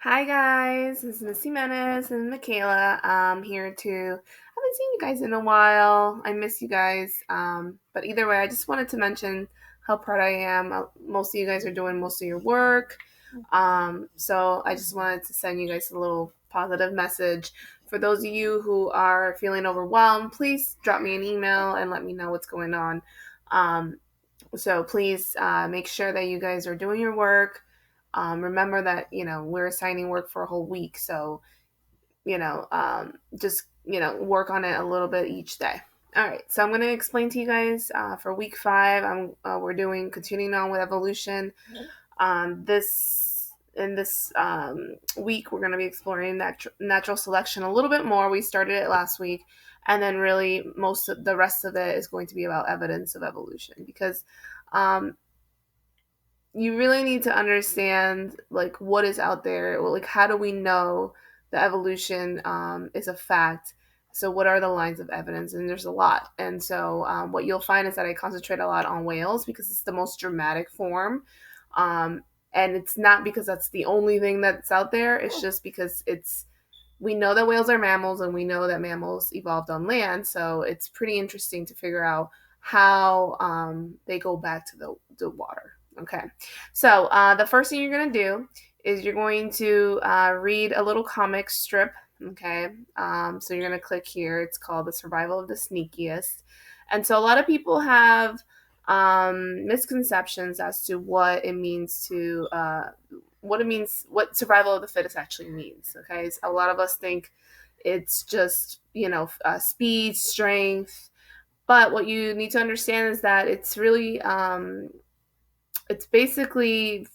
Hi guys, this is Miss Jimenez and Michaela. I'm here to. I haven't seen you guys in a while. I miss you guys. But either way, I just wanted to mention how proud I am. Most of you guys are doing most of your work. So I just wanted to send you guys a little positive message. For those of you who are feeling overwhelmed, please drop me an email and let me know what's going on. Um, so please make sure that you guys are doing your work. Remember that we're assigning work for a whole week, so just work on it a little bit each day. All right, so I'm going to explain to you guys for week 5. We're doing continuing on with evolution. This in this week we're going to be exploring natural selection a little bit more. We started it last week, and then really most of the rest of it is going to be about evidence of evolution because um, you really need to understand like what is out there. Like, how do we know the evolution is a fact? So what are the lines of evidence? And there's a lot. And so what you'll find is that I concentrate a lot on whales because it's the most dramatic form. um, and it's not because that's the only thing that's out there. It's just because we know that whales are mammals and we know that mammals evolved on land. So it's pretty interesting to figure out how they go back to the water. Okay. So the first thing you're going to do is you're going to read a little comic strip. Okay. So you're going to click here. It's called The Survival of the Sneakiest. And so a lot of people have misconceptions as to what it means to what survival of the fittest actually means. Okay, so a lot of us think it's just speed, strength, but what you need to understand is that it's really it's basically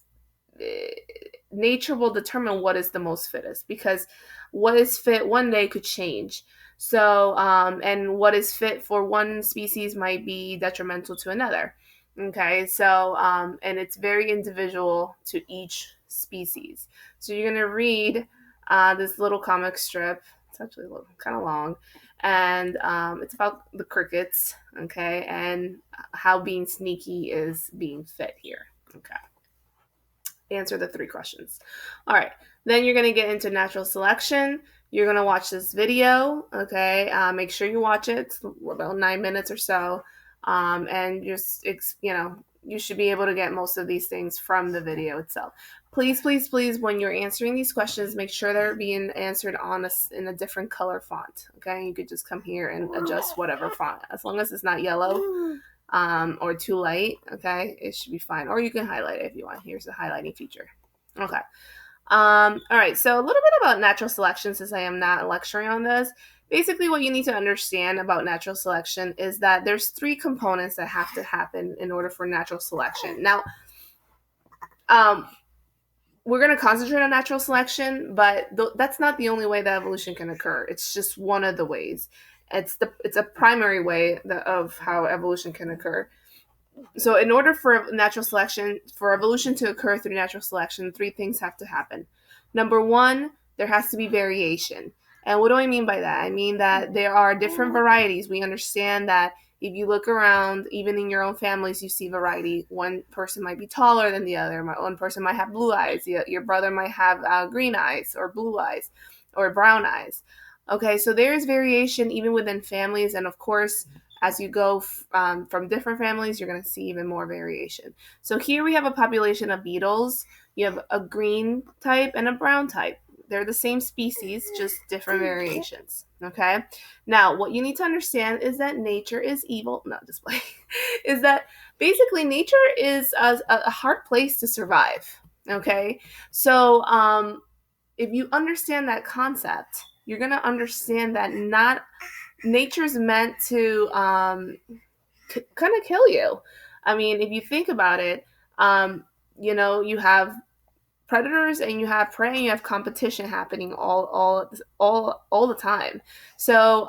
nature will determine what is the most fittest, because what is fit one day could change. So and what is fit for one species might be detrimental to another. Okay, so and it's very individual to each species. So you're going to read this little comic strip. It's actually kind of long, and it's about the crickets. Okay, and how being sneaky is being fit here. Okay, answer the 3 questions. All right, then you're going to get into natural selection. You're going to watch this video. Okay, make sure you watch it. It's about 9 minutes or so, and just you should be able to get most of these things from the video itself. Please, please, please, when you're answering these questions, make sure they're being answered in a different color font. Okay, you could just come here and adjust whatever font, as long as it's not yellow or too light. Okay, it should be fine. Or you can highlight it if you want. Here's the highlighting feature. Okay. All right, so a little bit about natural selection, since I am not lecturing on this. Basically, what you need to understand about natural selection is that there's 3 components that have to happen in order for natural selection. Now, um, we're going to concentrate on natural selection, but that's not the only way that evolution can occur. It's just one of the ways. It's a primary way of how evolution can occur. So in order for evolution to occur through natural selection, 3 things have to happen. Number 1, there has to be variation. And what do I mean by that? I mean that there are different varieties. We understand that if you look around, even in your own families, you see variety. One person might be taller than the other. One person might have blue eyes. Your brother might have green eyes or blue eyes or brown eyes. Okay, so there is variation even within families. And of course, as you go from different families, you're going to see even more variation. So here we have a population of beetles. You have a green type and a brown type. They're the same species, just different variations. Okay. Now, what you need to understand is that nature is evil. No, just like is that basically nature is a hard place to survive. Okay. So if you understand that concept, you're gonna understand that not nature's meant to kind of kill you. I mean, if you think about it, you have predators and you have prey and you have competition happening all the time. So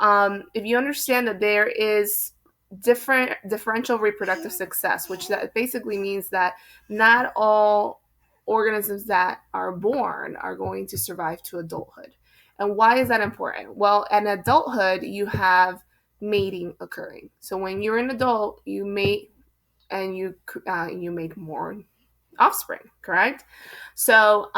if you understand that there is differential reproductive success, which that basically means that not all organisms that are born are going to survive to adulthood. And why is that important? Well, in adulthood, you have mating occurring. So when you're an adult, you mate and you make more offspring, correct? So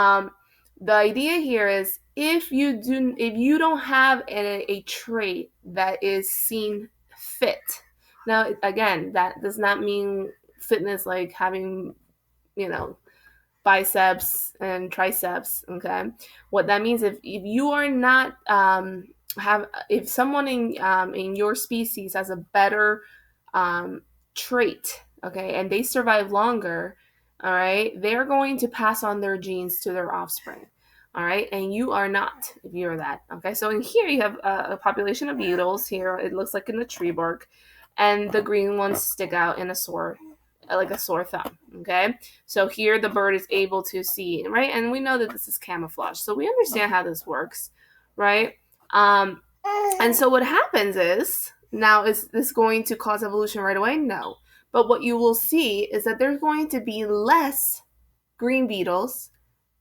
The idea here is if you don't have a trait that is seen fit. Now, again, that does not mean fitness like having, you know, biceps and triceps. Okay, what that means, if you are not have if someone in your species has a better um, trait, okay, and they survive longer, all right, they're going to pass on their genes to their offspring. All right, and you are not, if you're that. Okay, so in here you have a population of beetles. Here it looks like in the tree bark, and the green ones stick out in a sore, like a sore thumb. Okay, so here the bird is able to see, right? And we know that this is camouflage, so we understand how this works, right? Um, and so what happens is, now is this going to cause evolution right away? No. But what you will see is that there's going to be less green beetles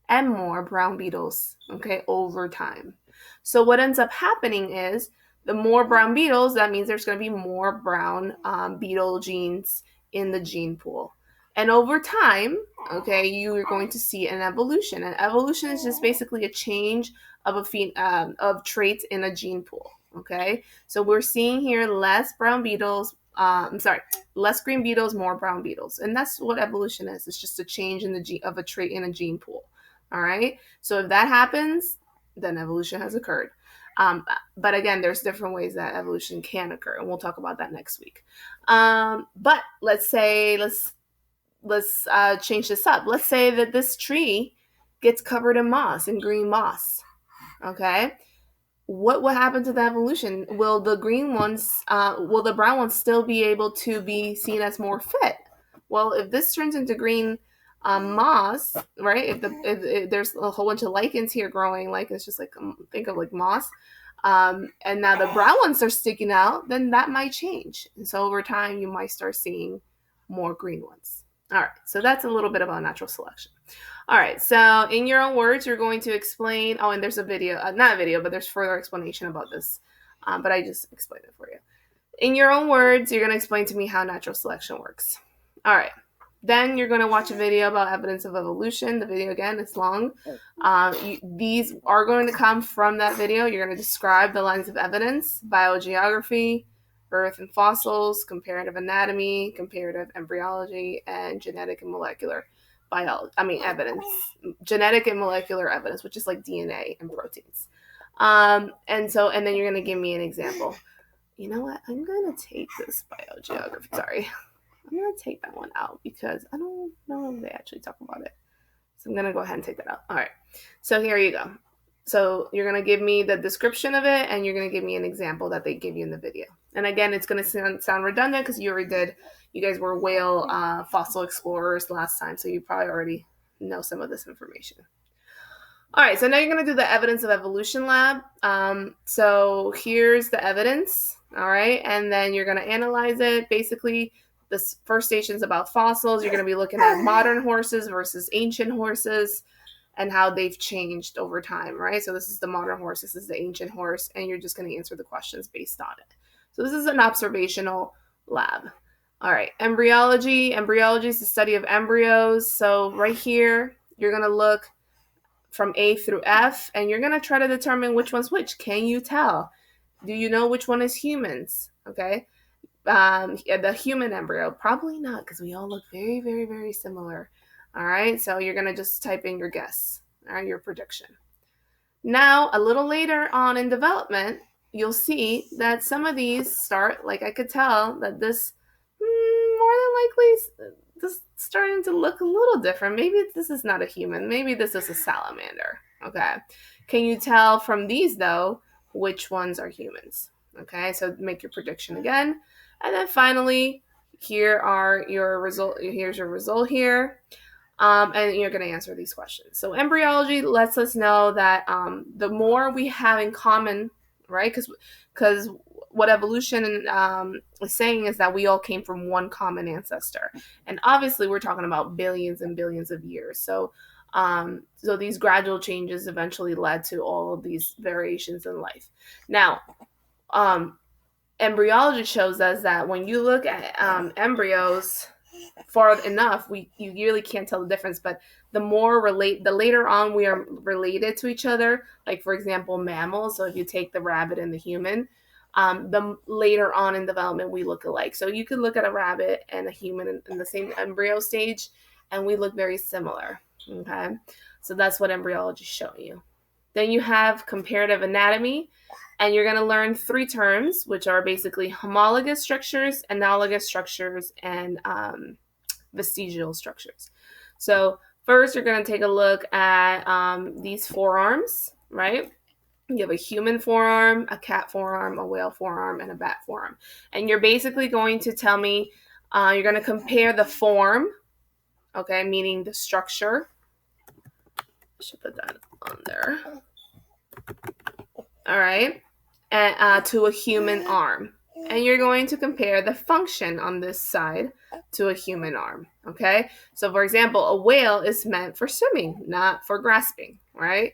and more brown beetles, okay, over time. So what ends up happening is the more brown beetles, that means there's going to be more brown beetle genes in the gene pool. And over time, okay, you are going to see an evolution. And evolution is just basically a change of of traits in a gene pool. Okay, so we're seeing here less brown beetles. I'm sorry, less green beetles, more brown beetles, and that's what evolution is. It's just a change in the gene of a trait in a gene pool. All right. So if that happens, then evolution has occurred. But again, there's different ways that evolution can occur, and we'll talk about that next week. But let's change this up. Let's say that this tree gets covered in moss, in green moss. Okay. What will happen to the evolution? Will the will the brown ones still be able to be seen as more fit? Well, if this turns into green moss, right? If there's a whole bunch of lichens here growing, like it's just like think of like moss, and now the brown ones are sticking out, then that might change. And so over time, you might start seeing more green ones. All right, so that's a little bit about natural selection. All right, so in your own words, you're going to explain. Oh, and there's a video, not a video, but there's further explanation about this. But I just explained it for you. In your own words, you're going to explain to me how natural selection works. All right. Then you're going to watch a video about evidence of evolution. The video, again, is long. These are going to come from that video. You're going to describe the lines of evidence, biogeography, earth and fossils, comparative anatomy, comparative embryology, and genetic and molecular evidence. Genetic and molecular evidence, which is like DNA and proteins. And then you're going to give me an example. You know what? I'm going to take this biogeography. Sorry. I'm going to take that one out because I don't know if they actually talk about it. So I'm going to go ahead and take that out. All right. So here you go. So you're going to give me the description of it, and you're going to give me an example that they give you in the video. And again, it's going to sound redundant because you guys were whale fossil explorers last time, so you probably already know some of this information. All right, so now you're going to do the evidence of evolution lab. So here's the evidence, all right? And then you're going to analyze it. Basically, this first station is about fossils. You're going to be looking at modern horses versus ancient horses and how they've changed over time, right? So this is the modern horse, this is the ancient horse, and you're just going to answer the questions based on it. So this is an observational lab. All right, embryology. Embryology is the study of embryos. So right here, you're going to look from A through F, and you're going to try to determine which one's which. Can you tell? Do you know which one is humans? Okay. The human embryo, probably not, because we all look very, very, very similar. All right, so you're going to just type in your guess, all right, your prediction. Now, a little later on in development, you'll see that some of these start, like I could tell that this, more than likely, this starting to look a little different. Maybe this is not a human. Maybe this is a salamander, okay? Can you tell from these, though, which ones are humans? Okay, so make your prediction again. And then finally, here's your result here. And you're going to answer these questions. So embryology lets us know that the more we have in common, right? Because what evolution is saying is that we all came from one common ancestor. And obviously, we're talking about billions and billions of years. So these gradual changes eventually led to all of these variations in life. Now, embryology shows us that when you look at embryos, far enough, you really can't tell the difference. But the later on we are related to each other, like for example, mammals. So if you take the rabbit and the human, the later on in development we look alike. So you could look at a rabbit and a human in the same embryo stage, and we look very similar. Okay, so that's what embryology is showing you. Then you have comparative anatomy, and you're going to learn 3 terms, which are basically homologous structures, analogous structures, and vestigial structures. So first, you're going to take a look at these forearms, right? You have a human forearm, a cat forearm, a whale forearm, and a bat forearm. And you're basically going to tell me, you're going to compare the form, okay, meaning the structure. I should put that on there. All right, and to a human arm. And you're going to compare the function on this side to a human arm, okay? So, for example, a whale is meant for swimming, not for grasping, right?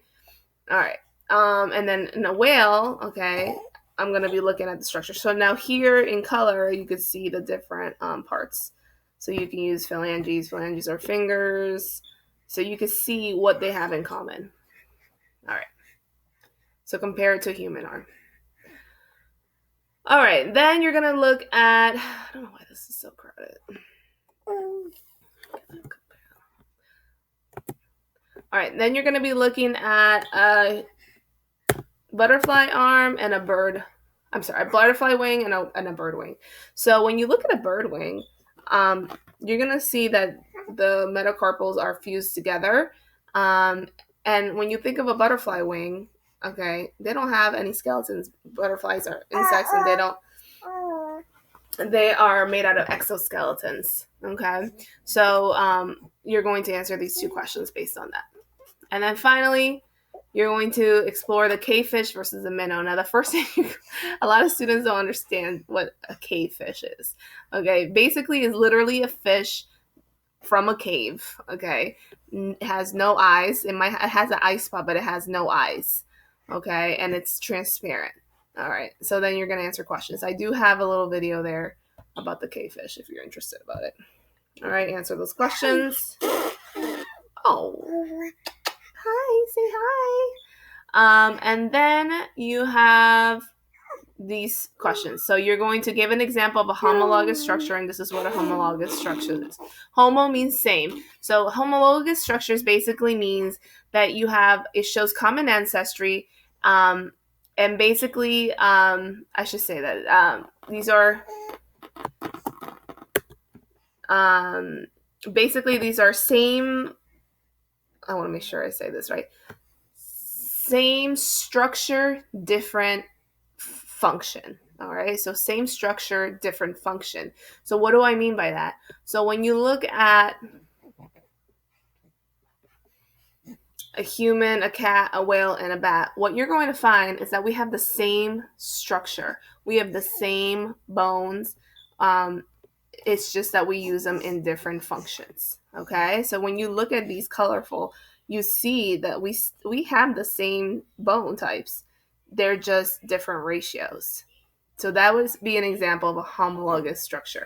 All right. And then in a whale, okay, I'm going to be looking at the structure. So now here in color, you can see the different parts. So you can use phalanges. Phalanges are fingers. So you can see what they have in common. All right. So compare it to a human arm. All right. Then you're going to look at, I don't know why this is so crowded. All right. Then you're going to be looking at a butterfly arm and a bird. I'm sorry, a butterfly wing and a bird wing. So when you look at a bird wing, you're going to see that the metacarpals are fused together. And when you think of a butterfly wing, okay, they don't have any skeletons. Butterflies are insects, and they are made out of exoskeletons. Okay, so you're going to answer these 2 questions based on that. And then finally, you're going to explore the cavefish versus the minnow. Now, the first thing, a lot of students don't understand what a cavefish is. Okay, basically, it's literally a fish from a cave. Okay, it has no eyes. It has an eye spot, but it has no eyes. Okay, and it's transparent. All right, so then you're going to answer questions. I do have a little video there about the cavefish if you're interested about it. All right, answer those questions. Oh. Hi, say hi. And then you have these questions. So you're going to give an example of a homologous structure, and this is what a homologous structure is. Homo means same. So homologous structures basically means that it shows common ancestry, and basically, I should say that these are same. I want to make sure I say this right. Same structure, different function. All right. So same structure, different function. So what do I mean by that? So when you look at a human, a cat, a whale, and a bat, what you're going to find is that we have the same structure. We have the same bones. It's just that we use them in different functions. Okay, so when you look at these colorful, you see that we have the same bone types. They're just different ratios. So that would be an example of a homologous structure.